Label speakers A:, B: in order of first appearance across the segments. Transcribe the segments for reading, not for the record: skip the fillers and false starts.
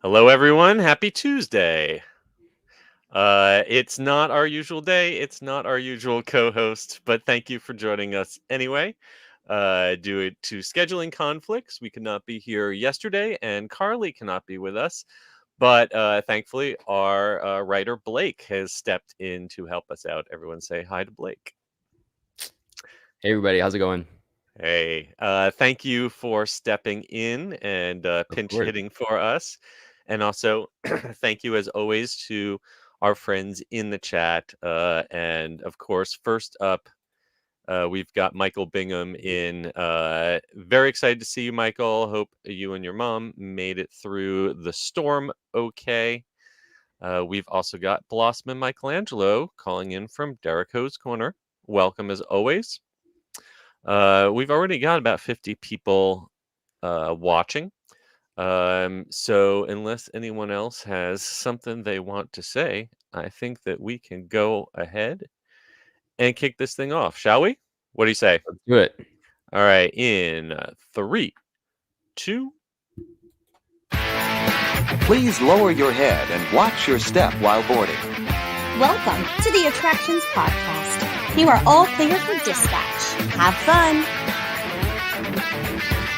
A: Hello, everyone. Happy Tuesday. It's not our usual day. It's not our usual co-host, but thank you for joining us anyway. Due to scheduling conflicts, we could not be here yesterday, and Carly cannot be with us. But thankfully, our writer Blake has stepped in to help us out. Everyone say hi to Blake.
B: Hey everybody, how's it going?
A: Hey, thank you for stepping in and
B: Of
A: pinch
B: course.
A: hitting for us. And also, thank you as always to our friends in the chat. And of course, first up, we've got Michael Bingham in. Very excited to see you, Michael. Hope you and your mom made it through the storm okay. We've also got Blossom and Michelangelo calling in from Derico's Corner. Welcome as always. We've already got about 50 people watching. So unless anyone else has something they want to say, I think that we can go ahead and kick this thing off, shall we? What do you say?
B: Let's do it.
A: All right, in three, two.
C: Please lower your head and watch your step while boarding.
D: Welcome to the Attractions Podcast. You are all clear for dispatch. Have fun.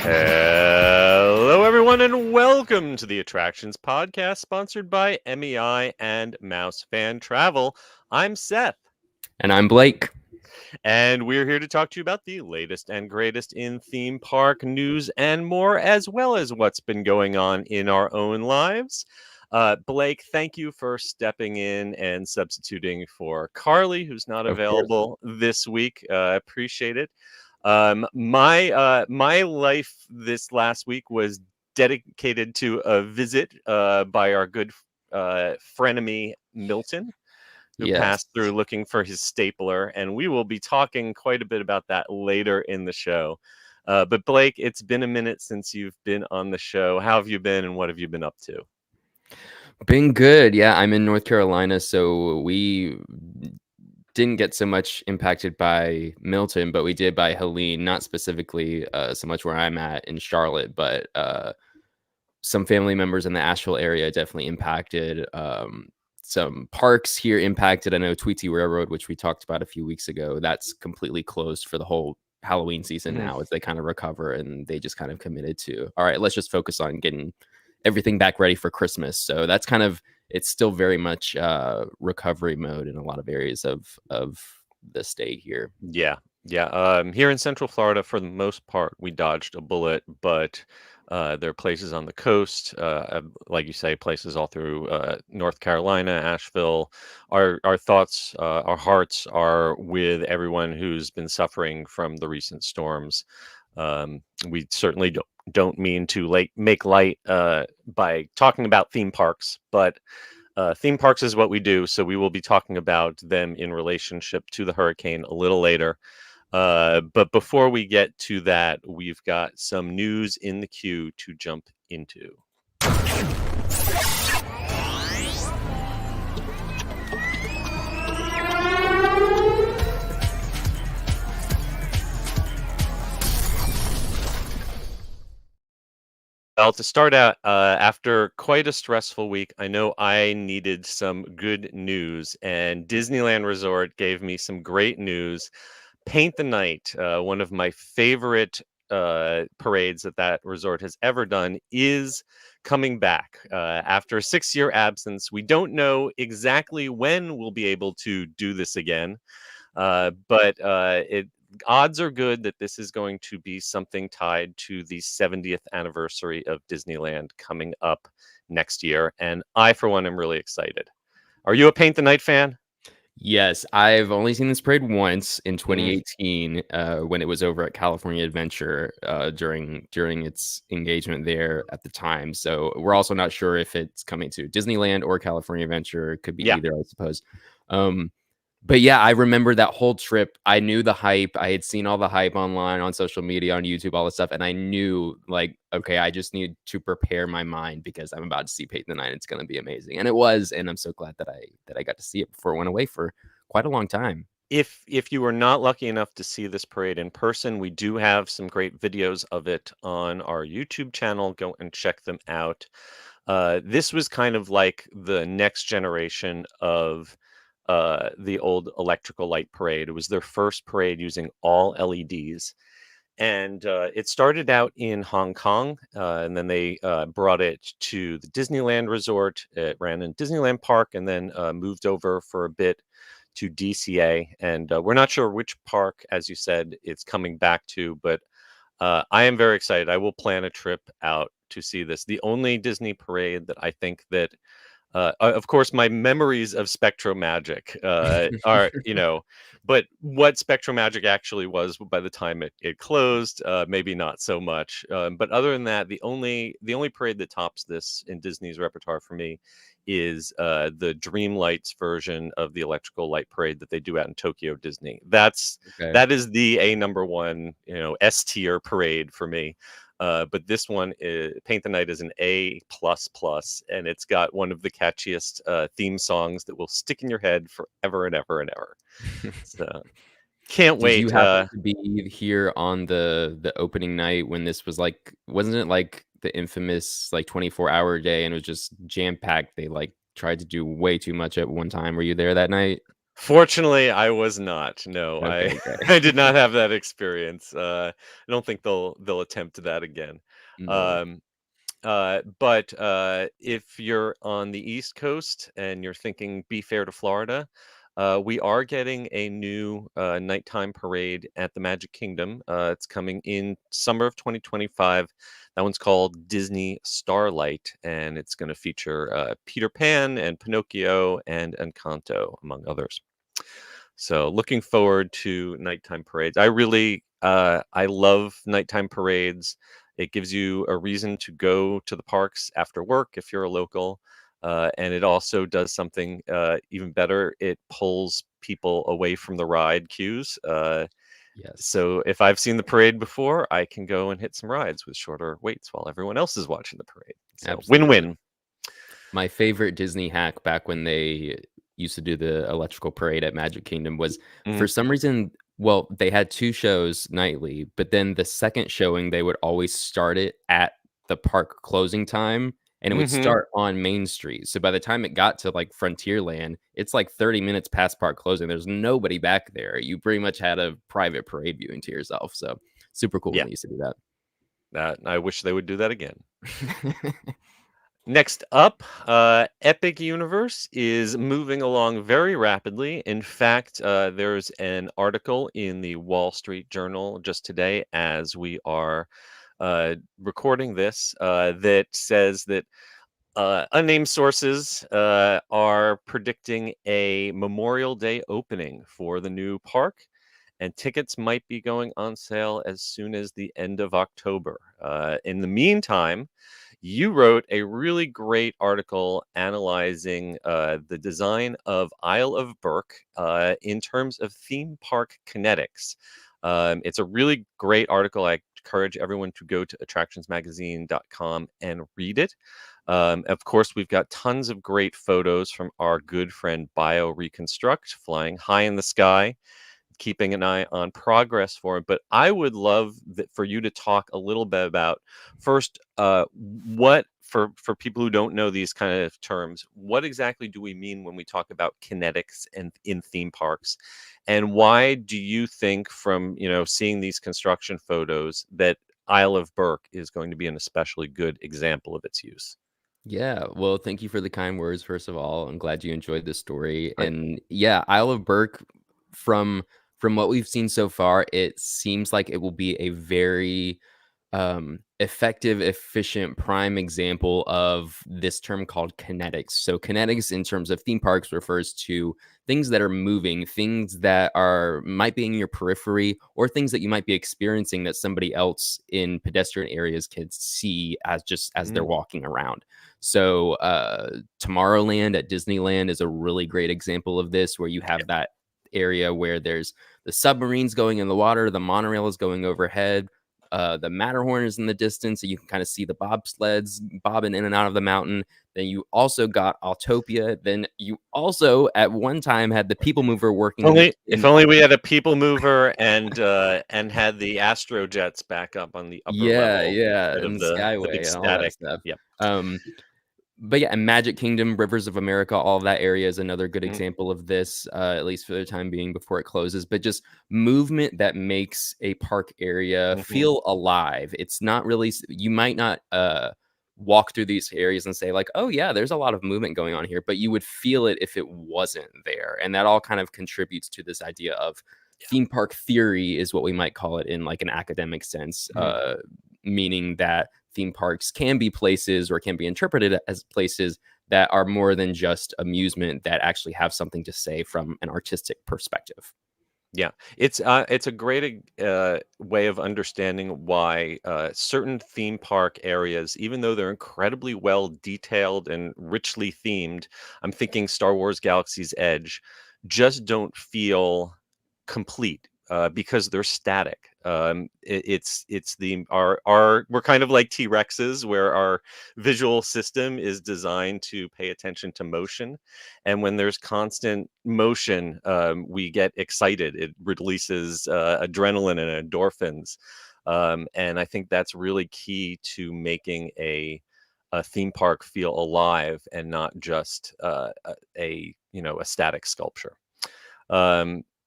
A: Hello, everyone, and welcome to the Attractions Podcast, sponsored by MEI and MEI-Travel. I'm Seth.
B: And I'm Blake.
A: And we're here to talk to you about the latest and greatest in theme park news and more, as well as what's been going on in our own lives. Blake, thank you for stepping in and substituting for Carly, who's not
B: Of course.
A: available this week. Appreciate it. My life this last week was dedicated to a visit by our good frenemy Milton, who
B: Yes.
A: passed through looking for his stapler, and we will be talking quite a bit about that later in the show. But Blake, it's been a minute since you've been on the show. How have you been, and what have you been up to?
B: Been good. Yeah, I'm in North Carolina, so we didn't get so much impacted by Milton, but we did by Helene, not specifically so much where I'm at in Charlotte, but some family members in the Asheville area definitely impacted. Some parks here impacted. I know Tweety Railroad, which we talked about a few weeks ago, that's completely closed for the whole Halloween season now as they kind of recover, and they just kind of committed to, all right, let's just focus on getting everything back ready for Christmas. So that's kind of, it's still very much recovery mode in a lot of areas of the state here.
A: Yeah. Here in Central Florida, for the most part, we dodged a bullet, but there are places on the coast, like you say, places all through North Carolina, Asheville. Our thoughts, our hearts are with everyone who's been suffering from the recent storms. We certainly don't mean to make light by talking about theme parks, but theme parks is what we do, so we will be talking about them in relationship to the hurricane a little later. But before we get to that, we've got some news in the queue to jump into. Well, to start out, after quite a stressful week, I know I needed some good news, and Disneyland Resort gave me some great news. Paint the Night, one of my favorite parades that resort has ever done, is coming back after a 6-year absence. We don't know exactly when we'll be able to do this again, but odds are good that this is going to be something tied to the 70th anniversary of Disneyland coming up next year. And I, for one, am really excited. Are you a Paint the Night fan?
B: Yes, I've only seen this parade once in 2018 when it was over at California Adventure during its engagement there at the time. So we're also not sure if it's coming to Disneyland or California Adventure. It could be either, I suppose. But yeah, I remember that whole trip. I knew the hype. I had seen all the hype online, on social media, on YouTube, all this stuff. And I knew, like, okay, I just need to prepare my mind because I'm about to see Paint the Night. It's going to be amazing. And it was. And I'm so glad that I got to see it before it went away for quite a long time.
A: If you were not lucky enough to see this parade in person, we do have some great videos of it on our YouTube channel. Go and check them out. this was kind of like the next generation of the old electrical light parade. It was their first parade using all LEDs. And it started out in Hong Kong, and then they brought it to the Disneyland Resort. It ran in Disneyland Park, and then moved over for a bit to DCA. And we're not sure which park, as you said, it's coming back to, but I am very excited. I will plan a trip out to see this. The only Disney parade that I think that of course, my memories of SpectroMagic are, but what SpectroMagic actually was by the time it closed, maybe not so much. But other than that, the only parade that tops this in Disney's repertoire for me is the Dreamlights version of the Electrical Light Parade that they do out in Tokyo Disney. That is the number one, S tier parade for me. But this one, Paint the Night, is an A++, and it's got one of the catchiest theme songs that will stick in your head forever and ever and ever. So can't wait.
B: Did you happen to be here on the opening night when this was like, wasn't it like the infamous like 24-hour day and it was just jam-packed? They like tried to do way too much at one time. Were you there that night?
A: Fortunately, I was not. No,
B: Okay.
A: I did not have that experience. I don't think they'll attempt that again.
B: No.
A: But if you're on the East Coast and you're thinking be fair to Florida, we are getting a new nighttime parade at the Magic Kingdom. It's coming in summer of 2025. That one's called Disney Starlight, and it's going to feature Peter Pan and Pinocchio and Encanto, among others. So looking forward to nighttime parades. I love nighttime parades. It gives you a reason to go to the parks after work if you're a local. And it also does something even better. It pulls people away from the ride queues.
B: Yes.
A: So if I've seen the parade before, I can go and hit some rides with shorter waits while everyone else is watching the parade. So
B: Absolutely.
A: win-win.
B: My favorite Disney hack back when they used to do the electrical parade at Magic Kingdom was for some reason, well, they had 2 shows nightly, but then the second showing, they would always start it at the park closing time, and it would start on Main Street. So by the time it got to like Frontierland, it's like 30 minutes past park closing. There's nobody back there. You pretty much had a private parade viewing to yourself. So super cool when they used to do that.
A: I wish they would do that again. Next up, Epic Universe is moving along very rapidly. In fact, there's an article in the Wall Street Journal just today as we are recording this that says that unnamed sources are predicting a Memorial Day opening for the new park, and tickets might be going on sale as soon as the end of October. In the meantime, you wrote a really great article analyzing the design of Isle of Berk in terms of theme park kinetics. It's a really great article. I encourage everyone to go to attractionsmagazine.com and read it. Of course, we've got tons of great photos from our good friend BioReconstruct flying high in the sky, keeping an eye on progress for it. But I would love for you to talk a little bit about first, what for people who don't know these kind of terms, what exactly do we mean when we talk about kinetics and in theme parks, and why do you think from seeing these construction photos that Isle of Berk is going to be an especially good example of its use?
B: Yeah, well, thank you for the kind words, first of all. I'm glad you enjoyed this story.
A: Right.
B: And yeah, Isle of Berk, from what we've seen so far, it seems like it will be a very effective, efficient, prime example of this term called kinetics. So kinetics in terms of theme parks refers to things that are moving, things that might be in your periphery, or things that you might be experiencing that somebody else in pedestrian areas can see as they're walking around. So Tomorrowland at Disneyland is a really great example of this, where you have that area where there's the submarines going in the water, the monorail is going overhead, the Matterhorn is in the distance, so you can kind of see the bobsleds bobbing in and out of the mountain. Then you also got Autopia. Then you also at one time had the People Mover working.
A: If only we had a People Mover and had the Astro Jets back up on the upper level.
B: And the Skyway
A: the big
B: and all that
A: static
B: stuff.
A: Yep.
B: But yeah, and Magic Kingdom, Rivers of America, all of that area is another good
A: Mhm.
B: example of this, at least for the time being before it closes. But just movement that makes a park area
A: Mhm.
B: feel alive. It's not really, you might not walk through these areas and say, like, oh, yeah, there's a lot of movement going on here, but you would feel it if it wasn't there. And that all kind of contributes to this idea of theme park theory, is what we might call it in like an academic sense,
A: Mhm.
B: meaning that theme parks can be places, or can be interpreted as places that are more than just amusement, that actually have something to say from an artistic perspective.
A: Yeah, it's a great way of understanding why certain theme park areas, even though they're incredibly well detailed and richly themed, I'm thinking Star Wars Galaxy's Edge, just don't feel complete because they're static. It's the our we're kind of like T-Rexes, where our visual system is designed to pay attention to motion, and when there's constant motion, we get excited. It releases adrenaline and endorphins, and I think that's really key to making a theme park feel alive and not just a static sculpture.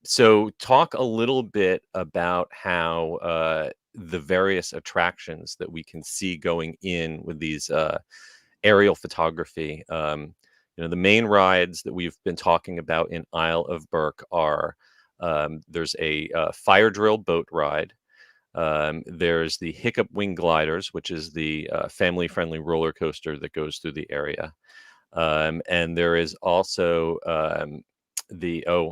A: So talk a little bit about how the various attractions that we can see going in with these aerial photography. The main rides that we've been talking about in Isle of Berk are there's a fire drill boat ride. There's the Hiccup Wing Gliders, which is the family-friendly roller coaster that goes through the area. And there is also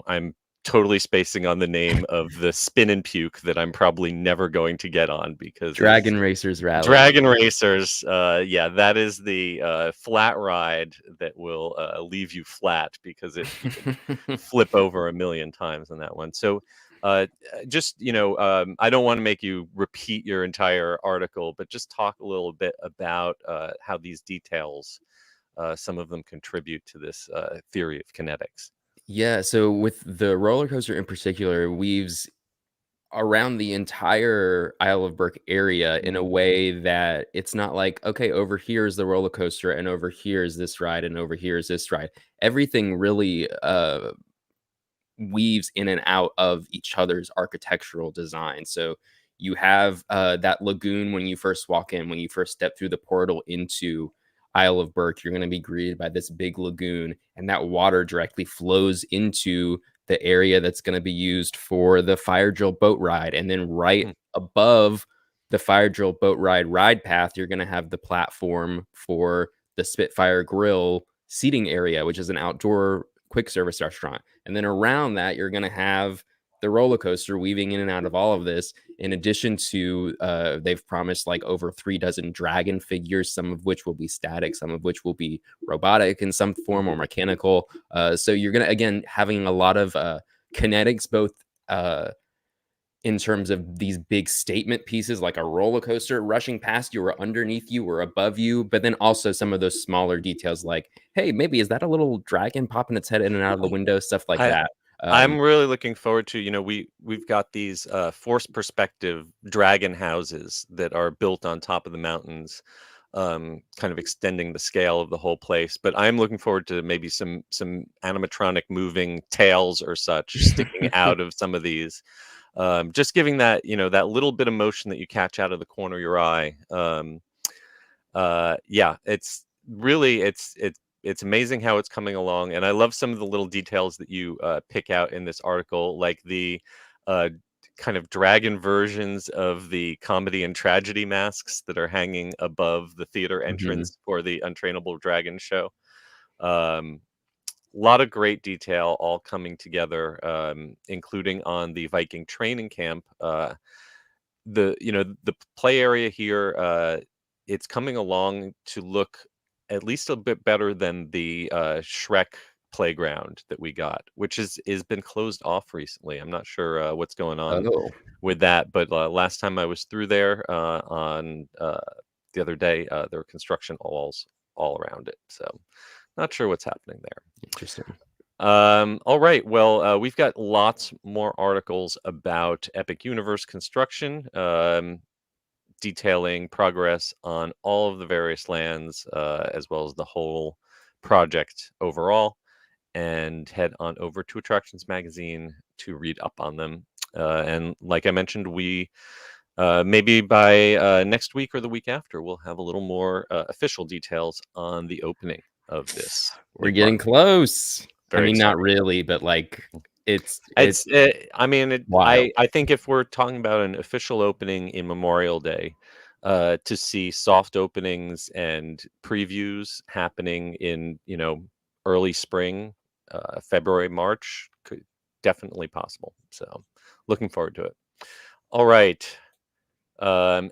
A: I'm totally spacing on the name of the Spin and Puke that I'm probably never going to get on because it's
B: Dragon Racers Rally.
A: Dragon Racers. Yeah, that is the flat ride that will leave you flat because you can flip over a million times on that one. So just I don't want to make you repeat your entire article, but just talk a little bit about how these details, some of them contribute to this theory of kinetics.
B: Yeah, so with the roller coaster in particular, weaves around the entire Isle of Berk area in a
A: Mhm.
B: way that it's not like, okay, over here is the roller coaster, and over here is this ride, and over here is this ride. Everything really weaves in and out of each other's architectural design. So you have that lagoon when you first walk in, when you first step through the portal into Isle of Berk, you're going to be greeted by this big lagoon, and that water directly flows into the area that's going to be used for the fire drill boat ride. And then right
A: Hmm.
B: above the fire drill boat ride path, you're going to have the platform for the Spitfire Grill seating area, which is an outdoor quick service restaurant. And then around that, you're going to have the roller coaster weaving in and out of all of this. In addition to, they've promised like over 36 dragon figures, some of which will be static, some of which will be robotic in some form or mechanical. So you're going to, again, having a lot of kinetics, both in terms of these big statement pieces like a roller coaster rushing past you or underneath you or above you, but then also some of those smaller details like, hey, maybe is that a little dragon popping its head in and out of the window, stuff like
A: I
B: that.
A: I'm really looking forward to, we've got these forced perspective dragon houses that are built on top of the mountains, kind of extending the scale of the whole place. But I'm looking forward to maybe some animatronic moving tails or such sticking out of some of these, just giving that that little bit of motion that you catch out of the corner of your eye. Yeah, it's really it's amazing how it's coming along, and I love some of the little details that you pick out in this article, like the uh, kind of dragon versions of the comedy and tragedy masks that are hanging above the theater
B: Mhm.
A: entrance for the Untrainable Dragon show. Um, a lot of great detail all coming together, including on the Viking training camp. The play area here, it's coming along to look at least a bit better than the Shrek playground that we got, which is been closed off recently. I'm not sure what's going on
B: Oh,
A: with that, but last time I was through there on the other day, there were construction walls all around it, so not sure what's happening there.
B: interesting.
A: All right. Well, we've got lots more articles about Epic Universe construction. detailing progress on all of the various lands, as well as the whole project overall. And head on over to Attractions Magazine to read up on them. And like I mentioned, we maybe by next week or the week after, we'll have a little more official details on the opening of this.
B: We're getting close.
A: Very
B: I mean, not
A: exciting.
B: really, but like it's
A: I mean,
B: wild.
A: I think if we're talking about an official opening in Memorial Day, to see soft openings and previews happening in, early spring, February, March, could definitely possible. So looking forward to it. All right.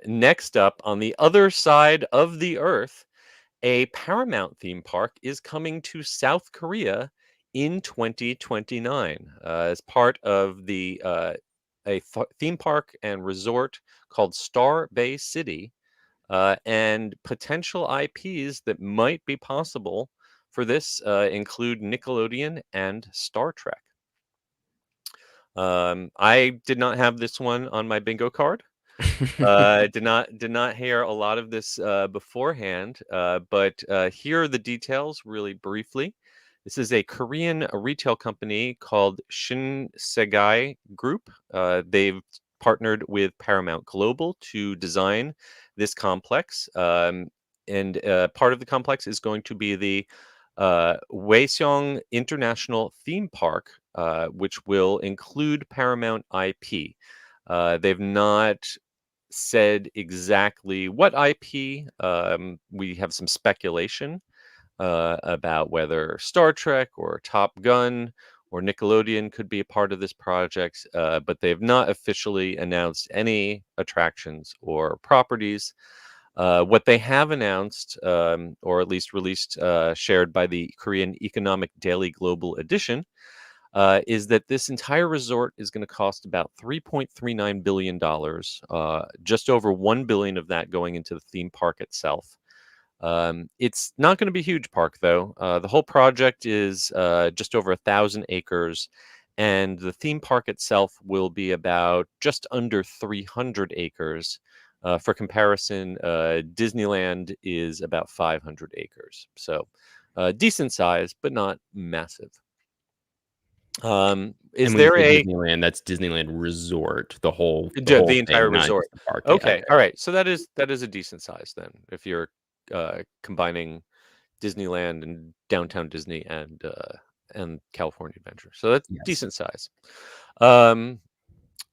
A: Next up, on the other side of the earth, a Paramount theme park is coming to South Korea in 2029 as part of theme park and resort called Star Bay City, and potential IPs that might be possible for this include Nickelodeon and Star Trek. I did not have this one on my bingo card. Did not hear a lot of this beforehand, but here are the details really briefly. This is a Korean retail company called Shinsegae Group. They've partnered with Paramount Global to design this complex, and part of the complex is going to be the Waeseong International Theme Park, which will include Paramount IP. They've not said exactly what IP. We have some speculation about whether Star Trek or Top Gun or Nickelodeon could be a part of this project, but they've not officially announced any attractions or properties. What they have announced, or at least released, shared by the Korean Economic Daily Global Edition, is that this entire resort is going to cost about $3.39 billion, just over $1 billion of that going into the theme park itself. It's not going to be a huge park, though. The whole project is just over 1,000 acres, and the theme park itself will be about just under 300 acres. For comparison, Disneyland is about 500 acres. So decent size, but not massive. Is
B: And when
A: there
B: you say
A: a
B: Disneyland? That's Disneyland Resort, the whole
A: the entire
B: thing, not
A: resort?
B: just the park. Yeah,
A: Okay, all right. So that is a decent size then, if you're combining Disneyland and Downtown Disney and California Adventure. So that's
B: yes.
A: decent size.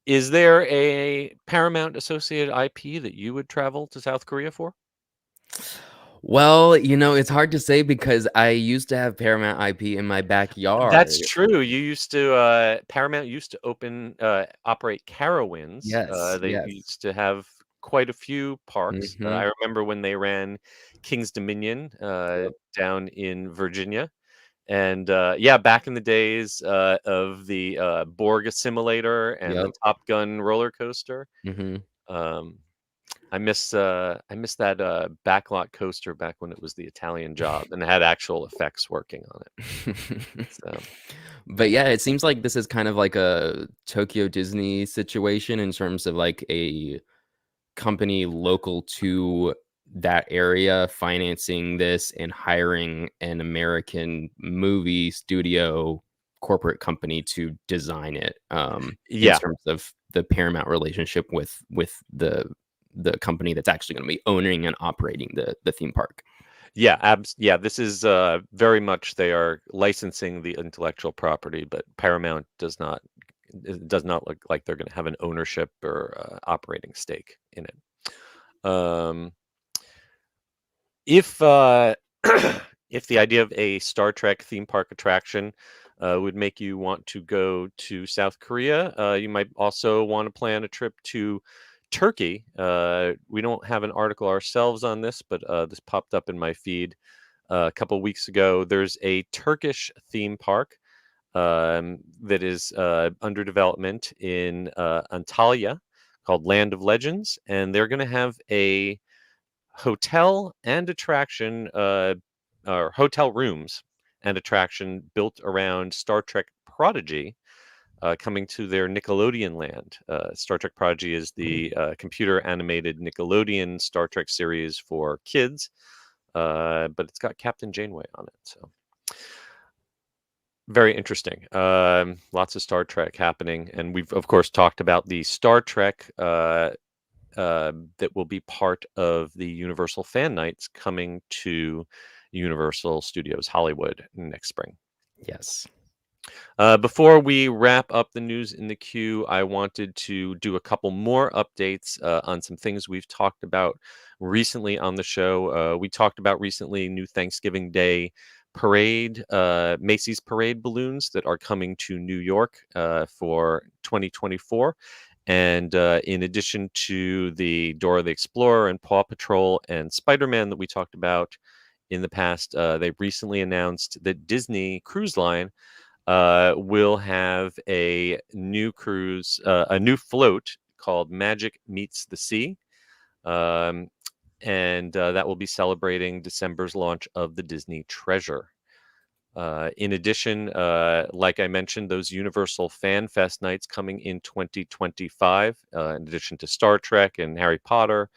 A: Is there a Paramount associated IP that you would travel to South Korea for?
B: Well, it's hard to say because I used to have Paramount IP in my backyard.
A: That's true. You used to Paramount used to operate Carowinds.
B: Yes,
A: They
B: yes.
A: used to have quite a few parks.
B: Mhm.
A: I remember when they ran King's Dominion
B: Yep.
A: down in Virginia. And yeah, back in the days of the Borg Assimilator and the
B: Yep.
A: Top Gun roller coaster.
B: Mhm.
A: I miss that backlot coaster back when it was the Italian Job and it had actual effects working on it. So
B: But yeah, it seems like this is kind of like a Tokyo Disney situation in terms of like a company local to that area financing this and hiring an American movie studio corporate company to design it, in
A: yeah,
B: terms of the Paramount relationship with the company that's actually going to be owning and operating the theme park.
A: yeah. This is very much they are licensing the intellectual property, but Paramount does not. It does not look like they're going to have an ownership or operating stake in it. If if the idea of a Star Trek theme park attraction would make you want to go to South Korea, you might also want to plan a trip to Turkey. We don't have an article ourselves on this, but this popped up in my feed a couple weeks ago. There's a Turkish theme park that is under development in Antalya called Land of Legends, and they're going to have a hotel and attraction, or hotel rooms and attraction built around Star Trek Prodigy. coming to their Nickelodeon land. Star Trek Prodigy is the computer animated Nickelodeon Star Trek series for kids, but it's got Captain Janeway on it. So very interesting. Lots of Star Trek happening, and we've of course talked about the Star Trek that will be part of the Universal Fan Nights coming to Universal Studios Hollywood next spring.
B: Yes.
A: Before we wrap up the news in the queue, I wanted to do a couple more updates on some things we've talked about recently on the show. We talked about recently new Thanksgiving Day parade, Macy's parade balloons that are coming to New York for 2024. And in addition to the Dora the Explorer and Paw Patrol and Spider-Man that we talked about in the past, they recently announced that Disney Cruise Line will have a new cruise, a new float called Magic Meets the Sea. And that will be celebrating December's launch of the Disney Treasure. In addition, like I mentioned, those Universal Fan Fest nights coming in 2025, in addition to Star Trek and Harry Potter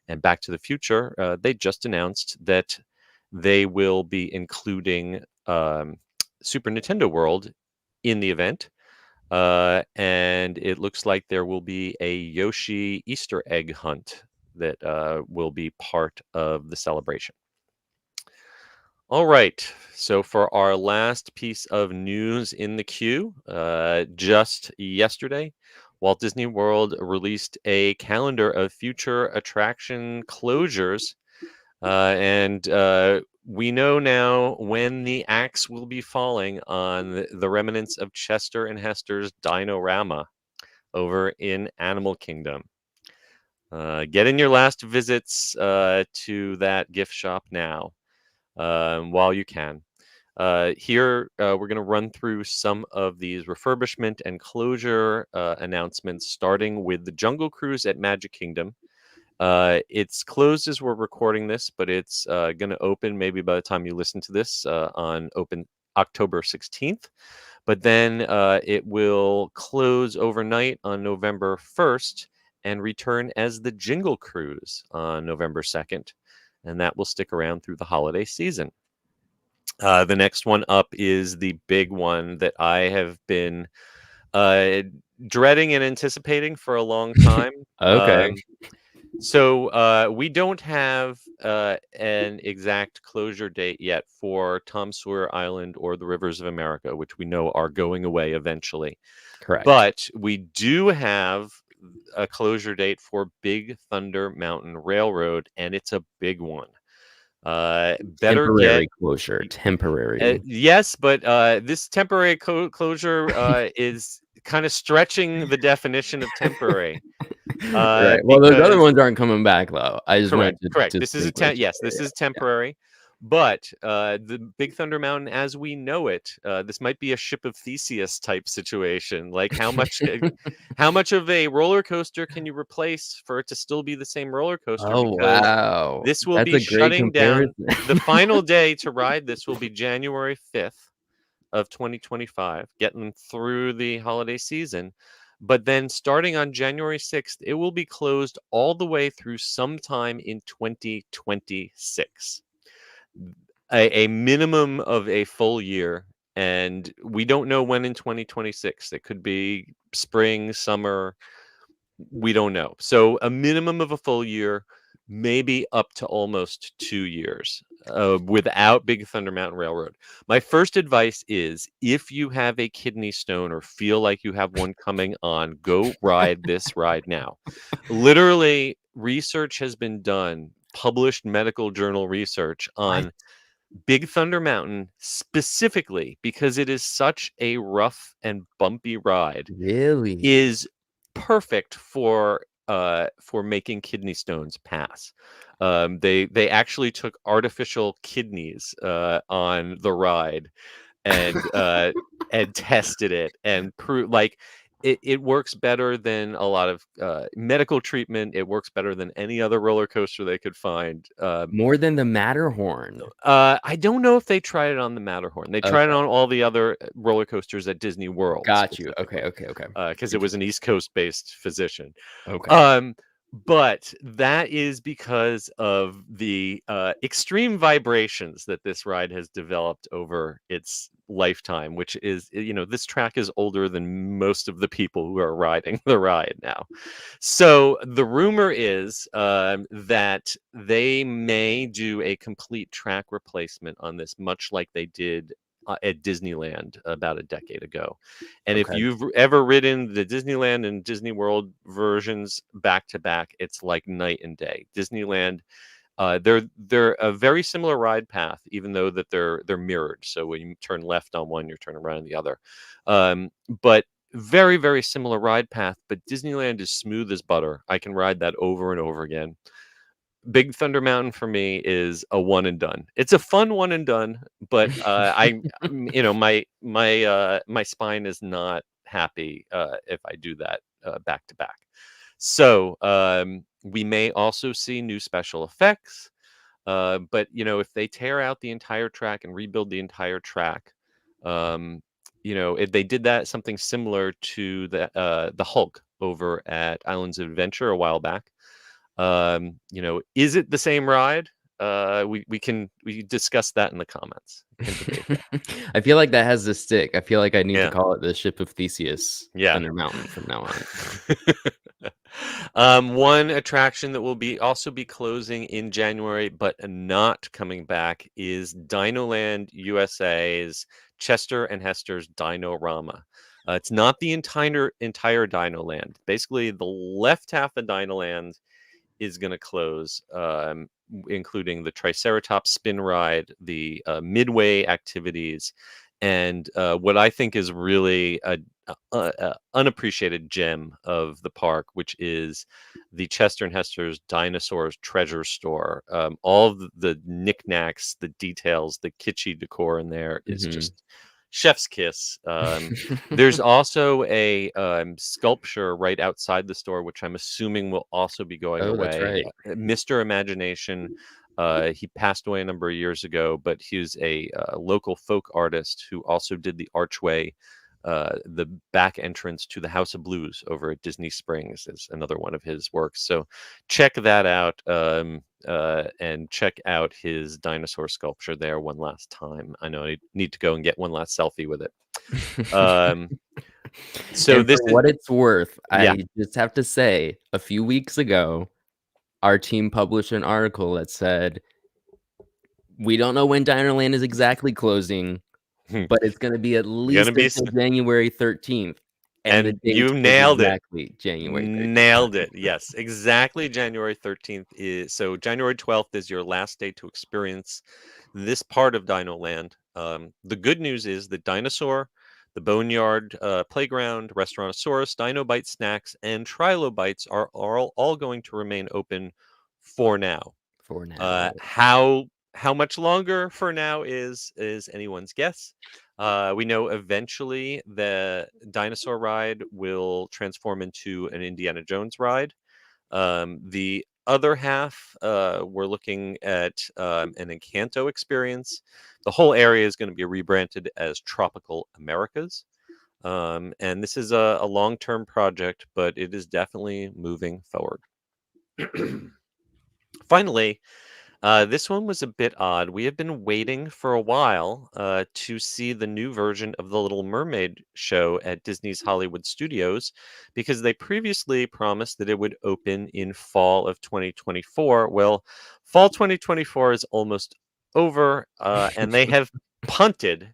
A: and Back to the Future, they just announced that they will be including Super Nintendo World in the event. And it looks like there will be a Yoshi Easter egg hunt that will be part of the celebration. All right, so for our last piece of news in the queue, just yesterday, Walt Disney World released a calendar of future attraction closures, and we know now when the axe will be falling on the remnants of Chester and Hester's Dino-Rama over in Animal Kingdom. Get in your last visits to that gift shop now. While you can. Here, we're going to run through some of these refurbishment and closure announcements, starting with the Jungle Cruise at Magic Kingdom. It's closed as we're recording this, but it's going to open maybe by the time you listen to this on open October 16th. But then it will close overnight on November 1st and return as the Jingle Cruise on November 2nd. And that will stick around through the holiday season. The next one up is the big one that I have been dreading and anticipating for a long time.
B: Okay.
A: So we don't have an exact closure date yet for Tom Sawyer Island or the Rivers of America, which we know are going away eventually.
B: Correct.
A: But we do have a closure date for Big Thunder Mountain Railroad, and it's a big one.
B: Temporary closure. Temporary.
A: Yes, but this temporary closure is kind of stretching the definition of temporary.
B: Right. Well, those other ones aren't coming back, though. I just
A: correct.
B: wanted to
A: Correct. This is this is temporary. But the Big Thunder Mountain, as we know it, this might be a Ship of Theseus type situation. Like how much of a roller coaster can you replace for it to still be the same roller coaster?
B: Oh, wow.
A: This will be shutting down. The final day to ride this will be January 5th of 2025, getting through the holiday season. But then starting on January 6th, it will be closed all the way through sometime in 2026. A minimum of a full year, and we don't know when in 2026. It could be spring, summer, we don't know. So a minimum of a full year, maybe up to almost 2 years without Big Thunder Mountain Railroad. My first advice is, if you have a kidney stone or feel like you have one coming on, go ride this ride now. Literally, research has been done, published medical journal research on Big Thunder Mountain specifically because it is such a rough and bumpy ride.
B: Really?
A: Is perfect for making kidney stones pass. They actually took artificial kidneys on the ride and tested it and proved, like, it works better than a lot of medical treatment. It works better than any other roller coaster they could find.
B: More than the Matterhorn.
A: I don't know if they tried it on the Matterhorn. They tried it
B: Okay.
A: on all the other roller coasters at Disney World.
B: Got you. Okay.
A: Because it was an East Coast-based physician.
B: Okay.
A: But that is because of the extreme vibrations that this ride has developed over its lifetime, which is, this track is older than most of the people who are riding the ride now. So the rumor is that they may do a complete track replacement on this, much like they did at Disneyland about a decade ago. And if
B: Okay.
A: you've ever ridden the Disneyland and Disney World versions back to back, it's like night and day. Disneyland, they're a very similar ride path, even though that they're mirrored. So when you turn left on one, you're turning right on the other. But very, very similar ride path. But Disneyland is smooth as butter. I can ride that over and over again. Big Thunder Mountain for me is a one and done. It's a fun one and done, but my spine is not happy if I do that back to back. So we may also see new special effects, but if they tear out the entire track and rebuild the entire track, if they did that something similar to the Hulk over at Islands of Adventure a while back. Is it the same ride? We can discuss that in the comments.
B: I feel like that has to stick. I feel like I need
A: Yeah.
B: to call it the Ship of Theseus.
A: Yeah.
B: Thunder Mountain from now on.
A: One attraction that will also be closing in January, but not coming back, is Dinoland USA's Chester and Hester's Dino-Rama. It's not the entire Dinoland. Basically, the left half of Dinoland is going to close, including the Triceratops spin ride, the midway activities, and what I think is really a unappreciated gem of the park, which is the Chester and Hester's Dinosaurs Treasure Store. All of the knickknacks, the details, the kitschy decor in there is just chef's kiss. There's also a sculpture right outside the store, which I'm assuming will also be going away.
B: That's right.
A: Mr. Imagination. He passed away a number of years ago, but he was a local folk artist who also did the archway. The back entrance to the House of Blues over at Disney Springs is another one of his works. So check that out, and check out his dinosaur sculpture there one last time. I know I need to go and get one last selfie with it. So
B: and
A: this
B: for what it's worth,
A: Yeah.
B: I just have to say, a few weeks ago, our team published an article that said, we don't know when Dinoland is exactly closing, but it's going to be at least until January 13th.
A: And
B: the date
A: you nailed
B: exactly January 13th.
A: Nailed it. Yes, exactly. January 13th so January 12th is your last day to experience this part of Dinoland. The good news is that Dinosaur, the Boneyard Playground, Restaurantosaurus, Dino Bite Snacks, and Trilobites are all going to remain open for now. How much longer for now is anyone's guess. We know eventually the dinosaur ride will transform into an Indiana Jones ride. The other half, we're looking at an Encanto experience. The whole area is going to be rebranded as Tropical Americas. And this is a long-term project, but it is definitely moving forward. Finally, this one was a bit odd. We have been waiting for a while to see the new version of The Little Mermaid show at Disney's Hollywood Studios, because they previously promised that it would open in fall of 2024. Well, fall 2024 is almost over, and they have punted.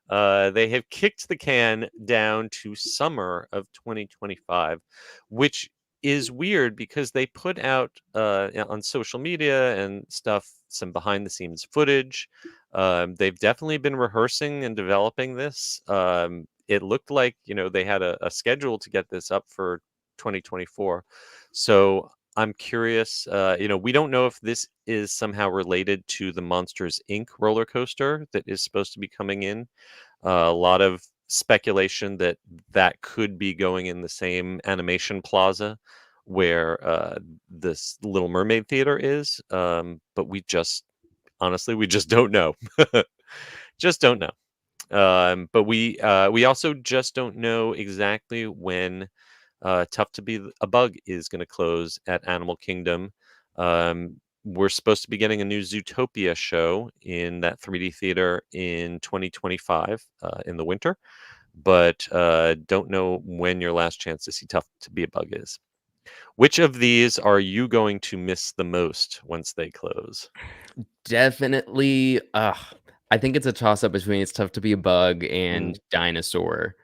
A: They have kicked the can down to summer of 2025, which is weird because they put out on social media and stuff some behind the scenes footage. They've definitely been rehearsing and developing this. It looked like they had a schedule to get this up for 2024. So I'm curious. We don't know if this is somehow related to the Monsters Inc. roller coaster that is supposed to be coming in. A lot of speculation that that could be going in the same animation plaza where this Little Mermaid theater is, but honestly, we just don't know. Just don't know. But we also just don't know exactly when Tough to Be a Bug is going to close at Animal Kingdom. We're supposed to be getting a new Zootopia show in that 3D theater in 2025 in the winter, but don't know when your last chance to see Tough to Be a Bug is. Which of these are you going to miss the most once they close?
B: Definitely. I think it's a toss up between It's Tough to Be a Bug and
A: Mm.
B: Dinosaur.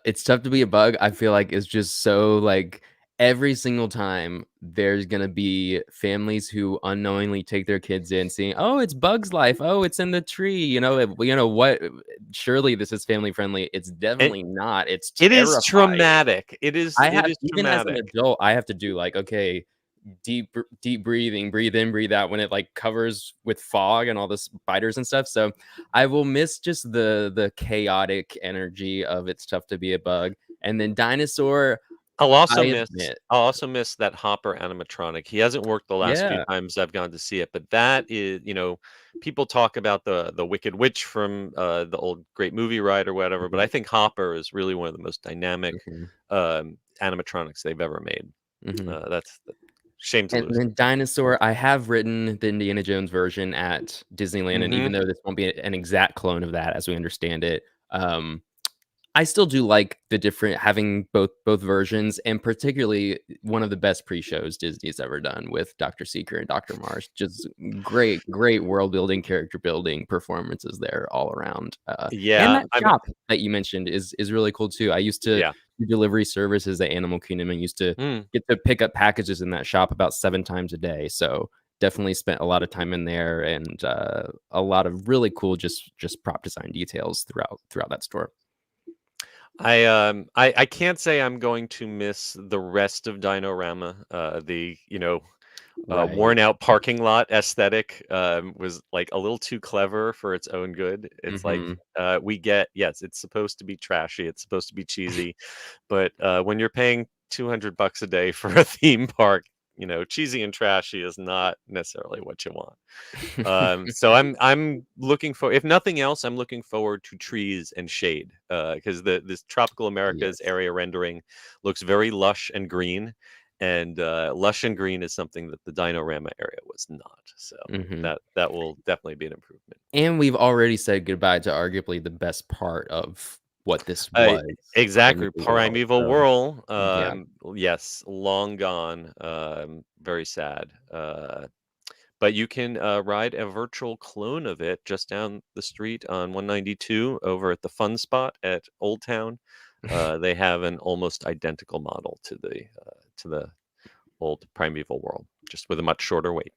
B: It's Tough to Be a Bug, I feel like, is just so like every single time there's gonna be families who unknowingly take their kids in seeing, oh, it's Bug's Life, oh, it's in the tree, what, surely this is family friendly. It's
A: It,
B: definitely not. It's
A: it is
B: terrifying.
A: traumatic. It is
B: Even as an
A: traumatic.
B: adult, I have to do like, okay, deep breathing, breathe in, breathe out when it like covers with fog and all the spiders and stuff. So I will miss just the chaotic energy of It's Tough to Be a Bug. And then Dinosaur,
A: I'll
B: I
A: also miss that Hopper animatronic. He hasn't worked the last few
B: yeah.
A: times I've gone to see it, but that is, people talk about the Wicked Witch from the old Great Movie Ride or whatever, but I think Hopper is really one of the most dynamic animatronics they've ever made. That's shame to
B: And
A: lose.
B: then Dinosaur, I have written the Indiana Jones version at Disneyland, and even though this won't be an exact clone of that as we understand it, I still do like the different having both versions, and particularly one of the best pre-shows Disney's ever done with Dr. Seeker and Dr. Marsh. Just great world building, character building performances there all around. And
A: Yeah,
B: that shop that you mentioned is really cool too. I used to do delivery services at Animal Kingdom and used to get to pick up packages in that shop about 7 times a day. So definitely spent a lot of time in there, and a lot of really cool just prop design details throughout that store.
A: I can't say I'm going to miss the rest of Dinorama. The worn out parking lot aesthetic was like a little too clever for its own good. It's like yes, it's supposed to be trashy, it's supposed to be cheesy, but when you're paying $200 a day for a theme park, cheesy and trashy is not necessarily what you want. So I'm looking for, if nothing else, I'm looking forward to trees and shade, because this Tropical Americas area rendering looks very lush and green, and lush and green is something that the Dinorama area was not. So that will definitely be an improvement.
B: And we've already said goodbye to arguably the best part of what this was.
A: Exactly, Primeval World.
B: Yeah.
A: Yes, long gone. Very sad. But you can ride a virtual clone of it just down the street on 192 over at the Fun Spot at Old Town. They have an almost identical model to the old Primeval World, just with a much shorter wait.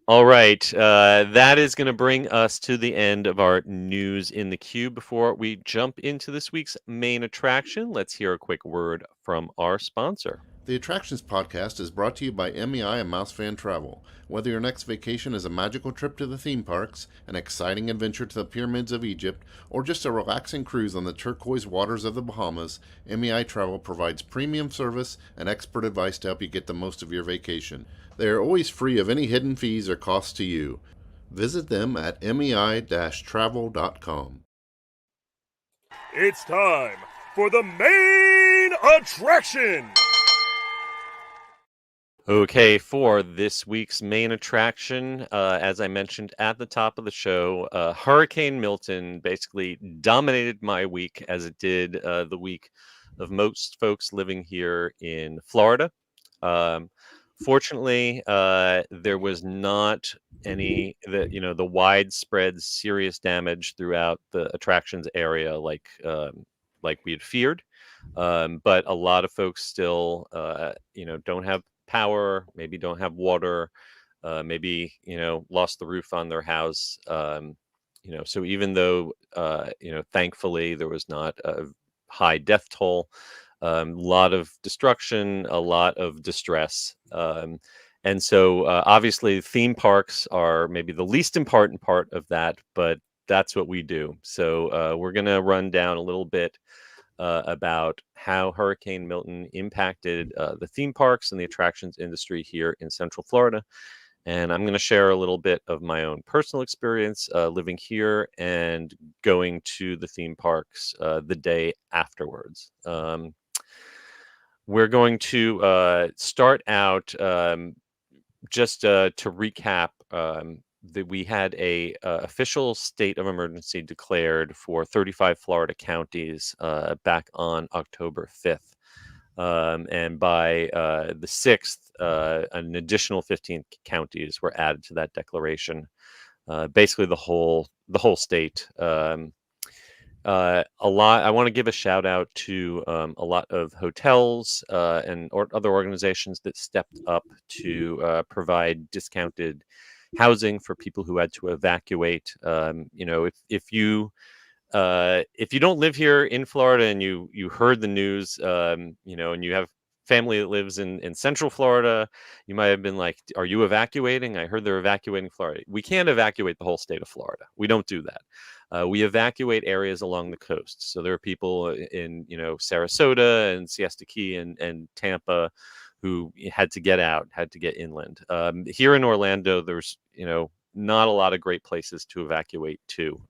A: All right, that is going to bring us to the end of our news in the queue. Before we jump into this week's main attraction, let's hear a quick word from our sponsor.
E: The Attractions Podcast is brought to you by MEI and MEI-Travel. Whether your next vacation is a magical trip to the theme parks, an exciting adventure to the pyramids of Egypt, or just a relaxing cruise on the turquoise waters of the Bahamas, MEI-Travel provides premium service and expert advice to help you get the most of your vacation. They are always free of any hidden fees or costs to you. Visit them at mei-travel.com.
F: It's time for the main attraction!
A: Okay, for this week's main attraction, as I mentioned at the top of the show, Hurricane Milton basically dominated my week, as it did the week of most folks living here in Florida. Fortunately, there was not the widespread serious damage throughout the attractions area like we had feared. But a lot of folks still, don't have power, maybe don't have water, maybe lost the roof on their house. So even though thankfully there was not a high death toll, a lot of destruction, a lot of distress. And so obviously theme parks are maybe the least important part of that, but that's what we do. So we're going to run down a little bit about how Hurricane Milton impacted the theme parks and the attractions industry here in Central Florida. And I'm going to share a little bit of my own personal experience living here and going to the theme parks the day afterwards. We're going to start out just to recap that we had a official state of emergency declared for 35 Florida counties back on October 5th. And by the 6th, an additional 15 counties were added to that declaration. Basically, the whole state. A lot. I want to give a shout out to a lot of hotels and other organizations that stepped up to provide discounted housing for people who had to evacuate. If you don't live here in Florida and you heard the news, and you have family that lives in Central Florida, you might have been like, "Are you evacuating? I heard they're evacuating Florida." We can't evacuate the whole state of Florida. We don't do that. We evacuate areas along the coast. So there are people in Sarasota and Siesta Key and Tampa who had to get out, had to get inland. Here in Orlando, there's not a lot of great places to evacuate to.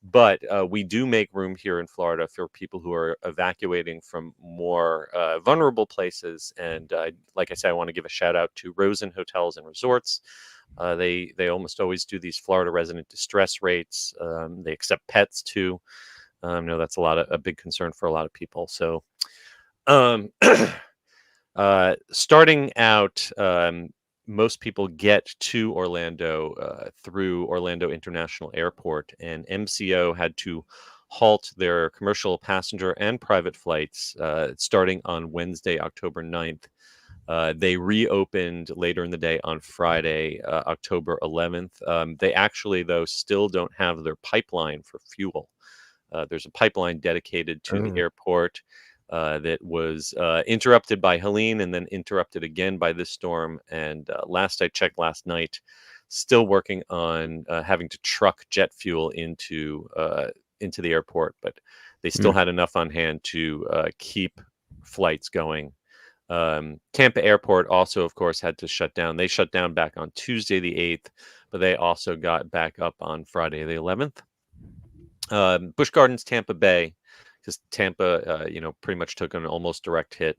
A: But we do make room here in Florida for people who are evacuating from more vulnerable places. And like I said, I want to give a shout out to Rosen Hotels and Resorts. They almost always do these Florida resident distress rates. They accept pets too. I know that's a big concern for a lot of people. So starting out, most people get to Orlando through Orlando International Airport, and MCO had to halt their commercial passenger and private flights starting on Wednesday, October 9th. They reopened later in the day on Friday, October 11th. They actually, though, still don't have their pipeline for fuel. There's a pipeline dedicated to the airport that was interrupted by Helene and then interrupted again by this storm. And last I checked last night, still working on having to truck jet fuel into the airport, but they still had enough on hand to keep flights going. Tampa Airport also, of course, had to shut down. They shut down back on Tuesday the 8th, but they also got back up on Friday the 11th. Busch Gardens, Tampa Bay, because Tampa, pretty much took an almost direct hit.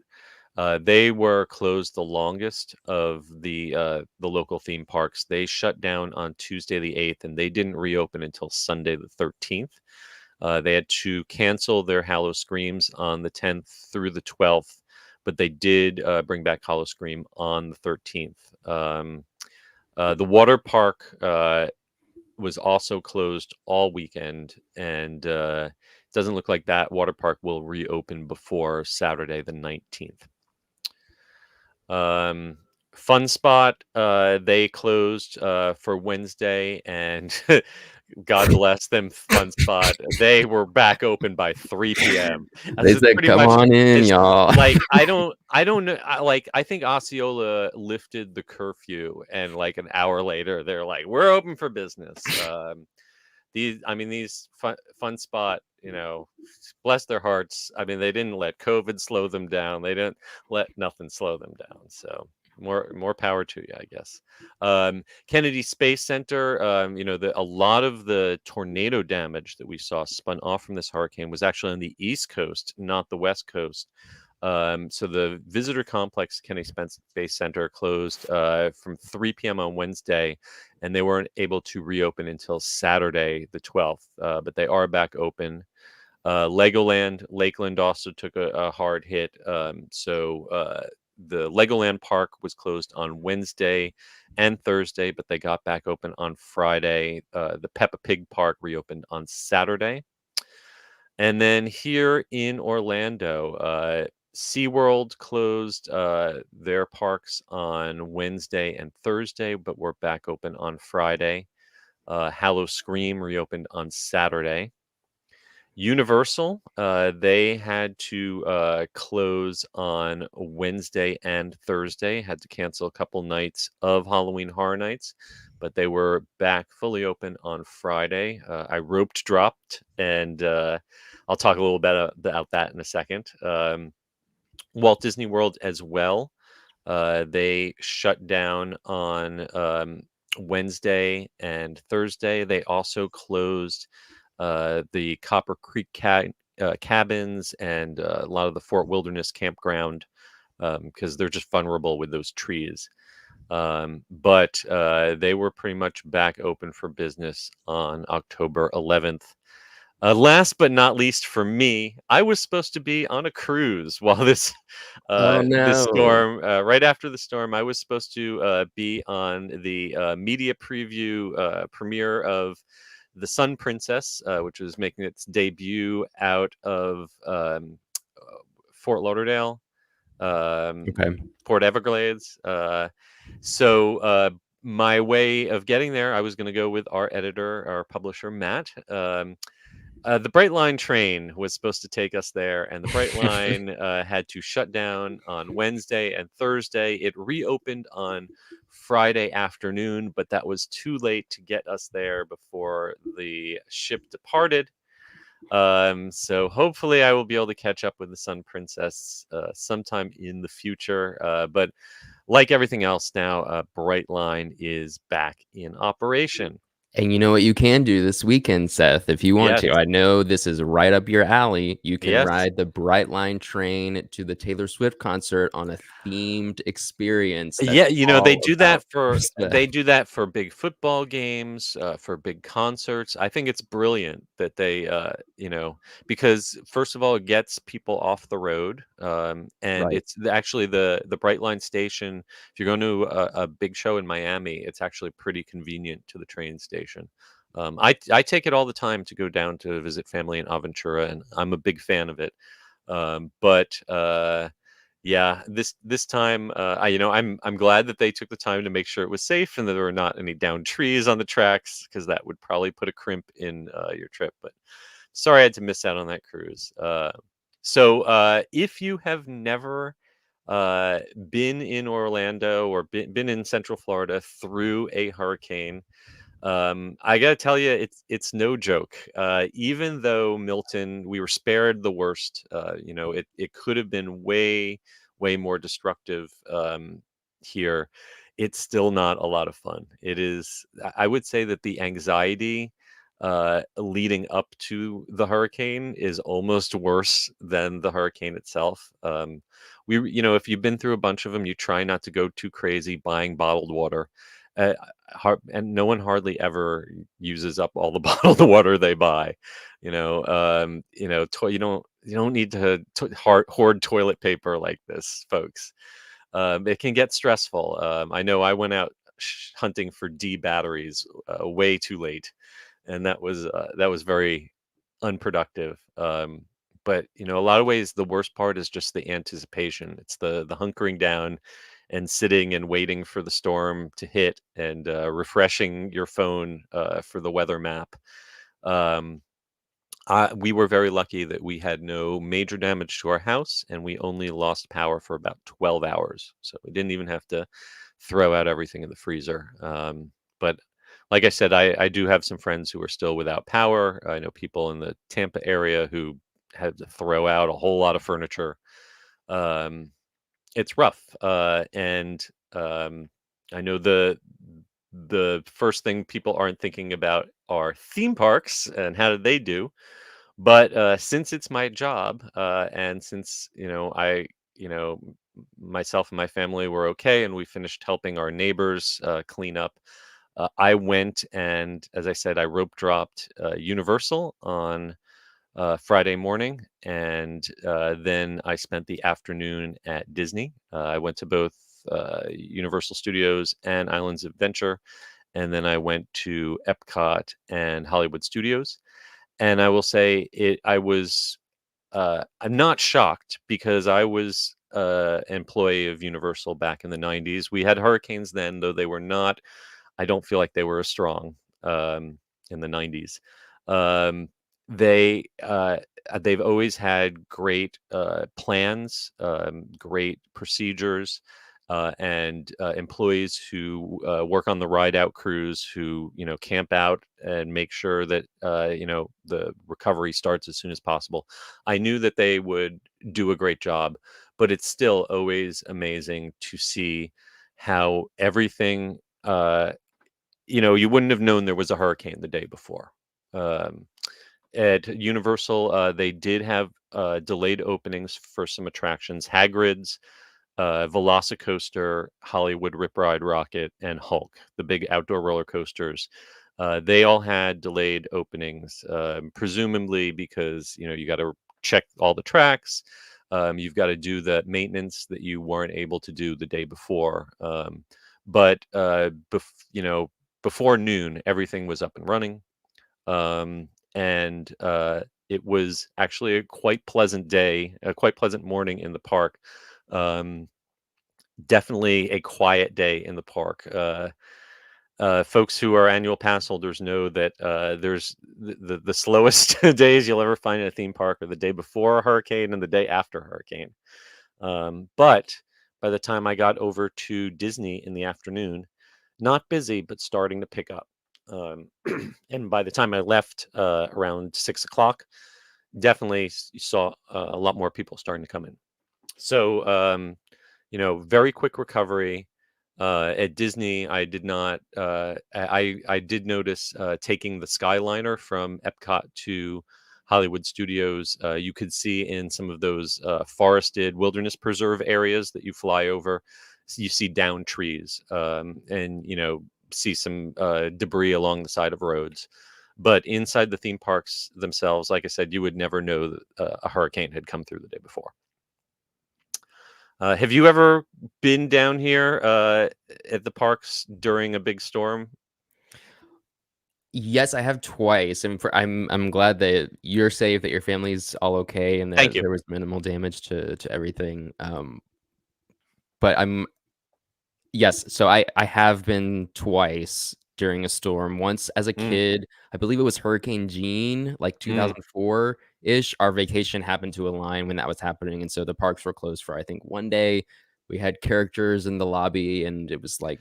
A: They were closed the longest of the local theme parks. They shut down on Tuesday the 8th, and they didn't reopen until Sunday the 13th. They had to cancel their Hallow Screams on the 10th through the 12th, but they did bring back Hollow Scream on the 13th. The water park was also closed all weekend, and it doesn't look like that water park will reopen before Saturday the 19th. Fun Spot, they closed for Wednesday, and God bless them, Fun Spot. They were back open by 3 p.m.
B: They said, "Come on in, y'all."
A: Like I don't know. I think Osceola lifted the curfew, and like an hour later, they're like, "We're open for business." These Fun Spot, bless their hearts. I mean, they didn't let COVID slow them down. They didn't let nothing slow them down. So more power to you, I guess. Kennedy Space Center, a lot of the tornado damage that we saw spun off from this hurricane was actually on the East Coast, not the West Coast. So the visitor complex, Kennedy Space Center, closed from 3 p.m. on Wednesday, and they weren't able to reopen until Saturday the 12th, but they are back open. Legoland, Lakeland also took a hard hit. So the Legoland Park was closed on Wednesday and Thursday, but they got back open on Friday. The Peppa Pig Park reopened on Saturday. And then here in Orlando, SeaWorld closed their parks on Wednesday and Thursday, but we're back open on Friday. Hallow Scream reopened on Saturday. Universal, they had to close on Wednesday and Thursday, had to cancel a couple nights of Halloween Horror Nights, but they were back fully open on Friday. I roped dropped, and I'll talk a little bit about that in a second. Walt Disney World as well. They shut down on Wednesday and Thursday. They also closed the Copper Creek cabins and a lot of the Fort Wilderness campground because they're just vulnerable with those trees. But they were pretty much back open for business on October 11th. Last but not least for me, I was supposed to be on a cruise while this
B: Oh
A: this
B: no.
A: storm, right after the storm, I was supposed to be on the media preview premiere of The Sun Princess, which was making its debut out of Fort Lauderdale,
B: Okay.
A: Port Everglades. So my way of getting there, I was going to go with our editor, our publisher, Matt. The Brightline train was supposed to take us there, and the Brightline had to shut down on Wednesday and Thursday. It reopened on Friday afternoon, but that was too late to get us there before the ship departed. So hopefully I will be able to catch up with the Sun Princess sometime in the future. But like everything else now, Brightline is back in operation.
B: And you know what you can do this weekend, Seth, if you want
A: Yes.
B: to. I know this is right up your alley. You can
A: Yes.
B: ride the Brightline train to the Taylor Swift concert on a themed experience. That's
A: Yeah, they
B: all
A: do
B: about
A: that for big football games, for big concerts. I think it's brilliant that they, because first of all, it gets people off the road, and
B: Right.
A: it's actually the Brightline station. If you're going to a big show in Miami, it's actually pretty convenient to the train station. I take it all the time to go down to visit family in Aventura, and I'm a big fan of it. But yeah, this time, I'm glad that they took the time to make sure it was safe and that there were not any downed trees on the tracks because that would probably put a crimp in your trip. But sorry I had to miss out on that cruise. So if you have never been in Orlando or been in Central Florida through a hurricane, I gotta tell you, it's no joke. Even though Milton, we were spared the worst. It could have been way more destructive here. It's still not a lot of fun. It is. I would say that the anxiety leading up to the hurricane is almost worse than the hurricane itself. If you've been through a bunch of them, you try not to go too crazy buying bottled water. Uh, and no one hardly ever uses up all the bottled water they buy. You don't need to hoard toilet paper like this, folks. It can get stressful. I know I went out hunting for D batteries way too late, and that was very unproductive. But a lot of ways, the worst part is just the anticipation. It's the hunkering down and sitting and waiting for the storm to hit and refreshing your phone for the weather map. Um, we were very lucky that we had no major damage to our house and we only lost power for about 12 hours. So we didn't even have to throw out everything in the freezer. But like I said, I do have some friends who are still without power. I know people in the Tampa area who had to throw out a whole lot of furniture. It's rough. And I know the first thing people aren't thinking about are theme parks and how did they do. But since it's my job, and since myself and my family were okay, and we finished helping our neighbors clean up, I went and, as I said, I rope dropped Universal on Friday morning, and then I spent the afternoon at Disney. I went to both Universal Studios and Islands of Adventure, and then I went to Epcot and Hollywood Studios. And I will say I was I'm not shocked because I was employee of Universal back in the 90s. We had hurricanes then, though they were not. I don't feel like they were as strong in the 90s. Um, they've always had great plans, great procedures, and employees who work on the ride out crews, who camp out and make sure that the recovery starts as soon as possible. I knew that they would do a great job, but it's still always amazing to see how everything you wouldn't have known there was a hurricane the day before. um, at Universal, they did have delayed openings for some attractions: Hagrid's, Velocicoaster, Hollywood Rip Ride Rocket, and Hulk, the big outdoor roller coasters. They all had delayed openings, presumably because you got to check all the tracks. You've got to do the maintenance that you weren't able to do the day before. But before noon, everything was up and running. And it was actually a quite pleasant day, a quite pleasant morning in the park. Um, Definitely a quiet day in the park. Folks who are annual pass holders know that there's the slowest days you'll ever find in a theme park are the day before a hurricane and the day after a hurricane. But by the time I got over to Disney in the afternoon, not busy, but starting to pick up. And by the time I left around 6 o'clock, definitely you saw a lot more people starting to come in. So, very quick recovery. At Disney, I did not. I did notice taking the Skyliner from Epcot to Hollywood Studios. You could see in some of those forested wilderness preserve areas that you fly over, you see down trees, and see some debris along the side of roads. But inside the theme parks themselves, like I said, you would never know that a hurricane had come through the day before. Have you ever been down here at the parks during a big storm?
B: Yes, I have twice, and I'm glad that you're safe, that your family's all okay, and
A: Thank
B: that
A: you.
B: there was minimal damage to everything. But yes, so I have been twice during a storm. Once as a
A: Mm,
B: kid, I believe it was Hurricane Jean, like
A: mm,
B: 2004-ish. Our vacation happened to align when that was happening, and so the parks were closed for, I think, one day. We had characters in the lobby, and it was like,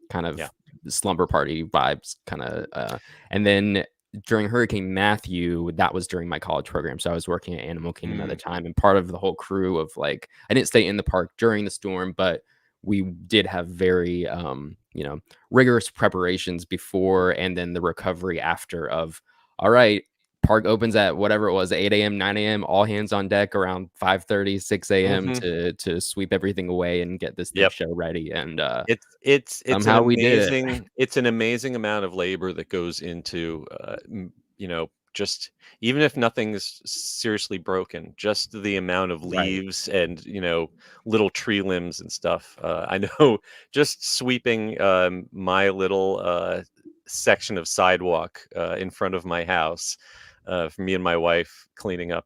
B: kind
A: yeah.
B: of slumber party vibes, and then during Hurricane Matthew, that was during my college program, so I was working at Animal Kingdom at the
A: Mm,
B: time, and part of the whole crew of, like, I didn't stay in the park during the storm, but we did have very rigorous preparations before and then the recovery after of, all right, park opens at whatever it was, 8 a.m., 9 a.m., all hands on deck around 5:30, 6 a.m.
A: mhm.
B: to sweep everything away and get this
A: Yep.
B: next show ready. And
A: It's
B: somehow we did it.
A: it's an amazing amount of labor that goes into just even if nothing's seriously broken, just the amount of
B: Right.
A: leaves and little tree limbs and stuff. I know just sweeping my little section of sidewalk in front of my house, for me and my wife cleaning up,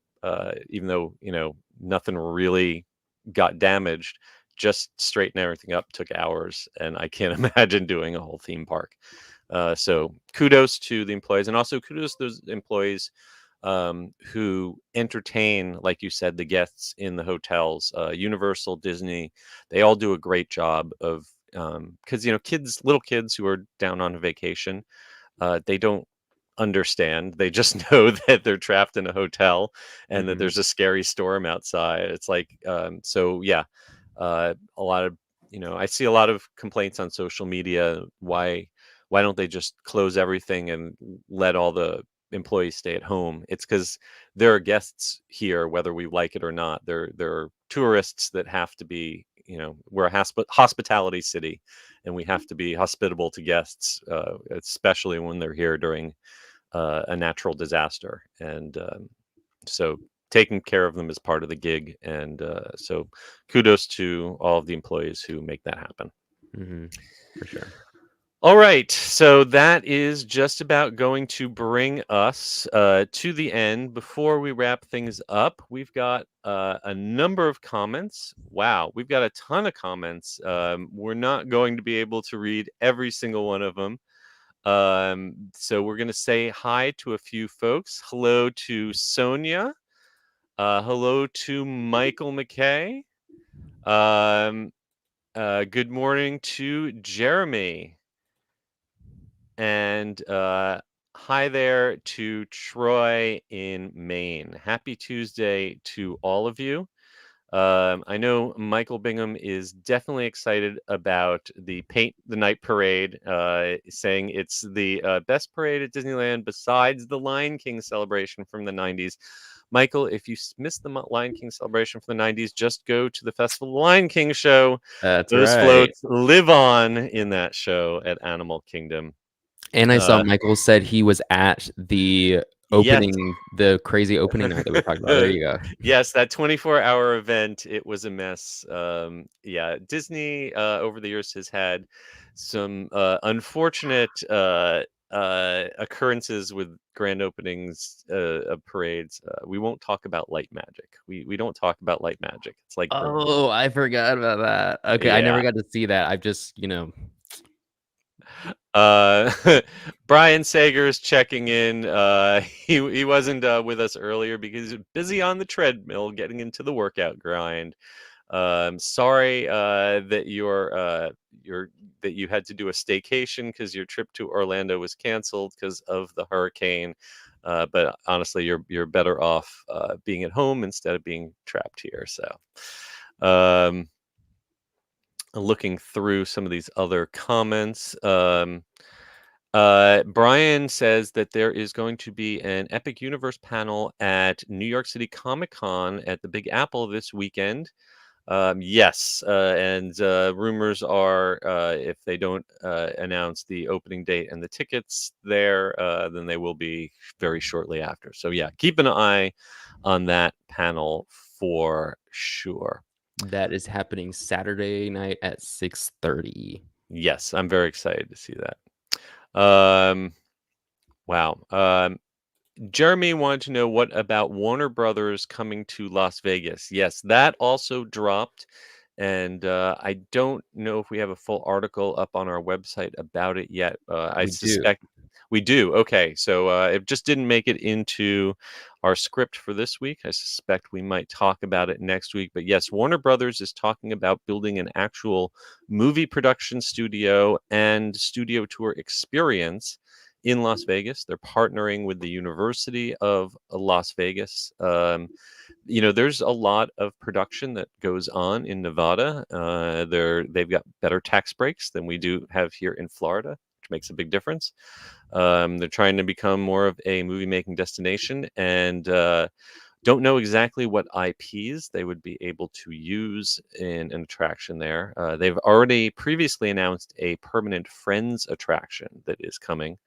A: even though nothing really got damaged, just straighten everything up took hours, and I can't imagine doing a whole theme park. So kudos to the employees, and also kudos to those employees who entertain, like you said, the guests in the hotels. Universal, Disney, they all do a great job of, because little kids who are down on a vacation, they don't understand. They just know that they're trapped in a hotel and that
B: Mhm.
A: there's a scary storm outside. It's like, so yeah, a lot of, I see a lot of complaints on social media. Why don't they just close everything and let all the employees stay at home? It's because there are guests here, whether we like it or not. There are tourists that have to be, we're a hospitality city, and we have to be hospitable to guests, especially when they're here during a natural disaster. And so taking care of them is part of the gig. And so kudos to all of the employees who make that happen.
B: Mhm. For sure.
A: All right, so that is just about going to bring us to the end. Before we wrap things up, we've got a number of comments. Wow, we've got a ton of comments. We're not going to be able to read every single one of them. So we're going to say hi to a few folks. Hello to Sonia. Hello to Michael McKay. Um, Good morning to Jeremy. And hi there to Troy in Maine. Happy Tuesday to all of you. I know Michael Bingham is definitely excited about the Paint the Night parade, saying it's the best parade at Disneyland besides the Lion King celebration from the 90s. Michael, if you missed the Lion King celebration from the 90s, just go to the Festival of the Lion King show.
B: That's
A: Those
B: right.
A: floats live on in that show at Animal Kingdom.
B: And I saw Michael said he was at the opening, the crazy opening night that we talked about. There you go.
A: Yes, that 24-hour event, it was a mess. Yeah, Disney over the years has had some unfortunate occurrences with grand openings of parades. We won't talk about light magic. We don't talk about light magic. It's like
B: Oh, I forgot about that. Okay, I never got to see that. I've just,
A: Brian Sager's checking in. He wasn't with us earlier because he's busy on the treadmill getting into the workout grind. Sorry that that you had to do a staycation because your trip to Orlando was canceled because of the hurricane. But honestly, you're better off being at home instead of being trapped here. So looking through some of these other comments. Brian says that there is going to be an Epic Universe panel at New York City Comic Con at the Big Apple this weekend. Yes, and rumors are if they don't announce the opening date and the tickets there, then they will be very shortly after. So yeah, keep an eye on that panel for sure.
B: That is happening Saturday night at 6:30.
A: Yes, I'm very excited to see that. Wow. Jeremy wanted to know what about Warner Brothers coming to Las Vegas. Yes, that also dropped. And I don't know if we have a full article up on our website about it yet. I suspect we do. Okay, so it just didn't make it into our script for this week. I suspect we might talk about it next week. But yes, Warner Brothers is talking about building an actual movie production studio and studio tour experience in Las Vegas. They're partnering with the University of Las Vegas. There's a lot of production that goes on in Nevada. They've got better tax breaks than we do have here in Florida, which makes a big difference. They're trying to become more of a movie making destination, and don't know exactly what IPs they would be able to use in an attraction there. They've already previously announced a permanent Friends attraction that is coming.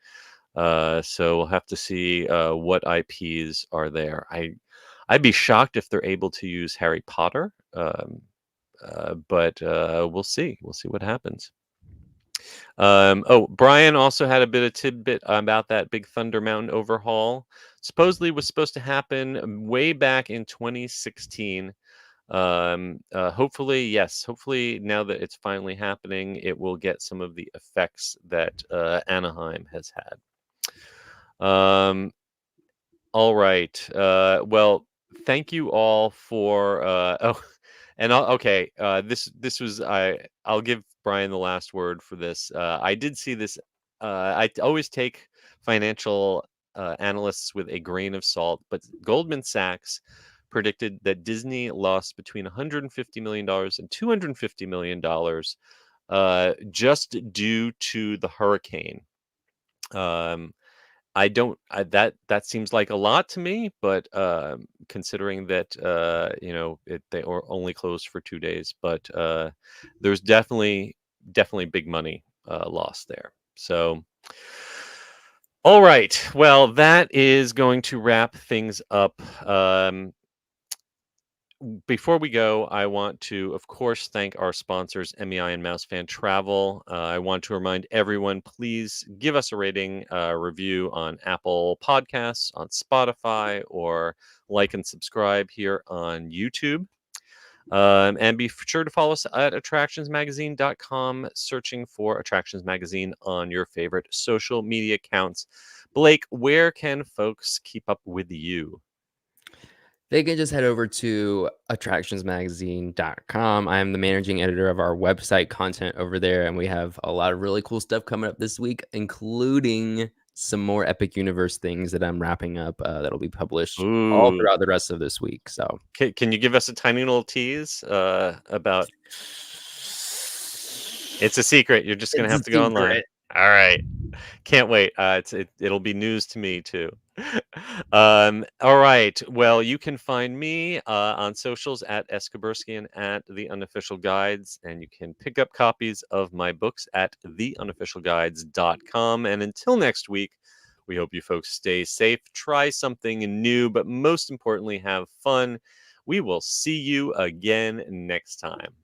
A: So we'll have to see what IPs are there. I'd be shocked if they're able to use Harry Potter, but we'll see. We'll see what happens. Brian also had a bit of tidbit about that Big Thunder Mountain overhaul. Supposedly was supposed to happen way back in 2016. Hopefully now that it's finally happening, it will get some of the effects that Anaheim has had. All right. Well, thank you all for this was I'll give Brian the last word for this. I did see this. I always take financial analysts with a grain of salt, but Goldman Sachs predicted that Disney lost between $150 million and $250 million just due to the hurricane. That seems like a lot to me, but considering that they are only closed for 2 days, but there's definitely big money lost there. So, all right, well, that is going to wrap things up. Before we go, I want to, of course, thank our sponsors, MEI and MEI-Travel. I want to remind everyone, please give us a rating, review on Apple Podcasts, on Spotify, or like and subscribe here on YouTube. And be sure to follow us at attractionsmagazine.com, searching for Attractions Magazine on your favorite social media accounts. Blake, where can folks keep up with you?
B: They can just head over to attractionsmagazine.com. I am the managing editor of our website content over there, and we have a lot of really cool stuff coming up this week, including some more Epic Universe things that I'm wrapping up that'll be published all
A: Ooh.
B: throughout the rest of this week. So,
A: Can you give us a tiny little tease about? It's a secret. You're just gonna
B: it's a
A: have to go online.
B: secret.
A: All right. Can't wait. It'll be news to me too. All right. Well, you can find me on socials at Eskaburski and at The Unofficial Guides, and you can pick up copies of my books at theunofficialguides.com. And until next week, we hope you folks stay safe, try something new, but most importantly, have fun. We will see you again next time.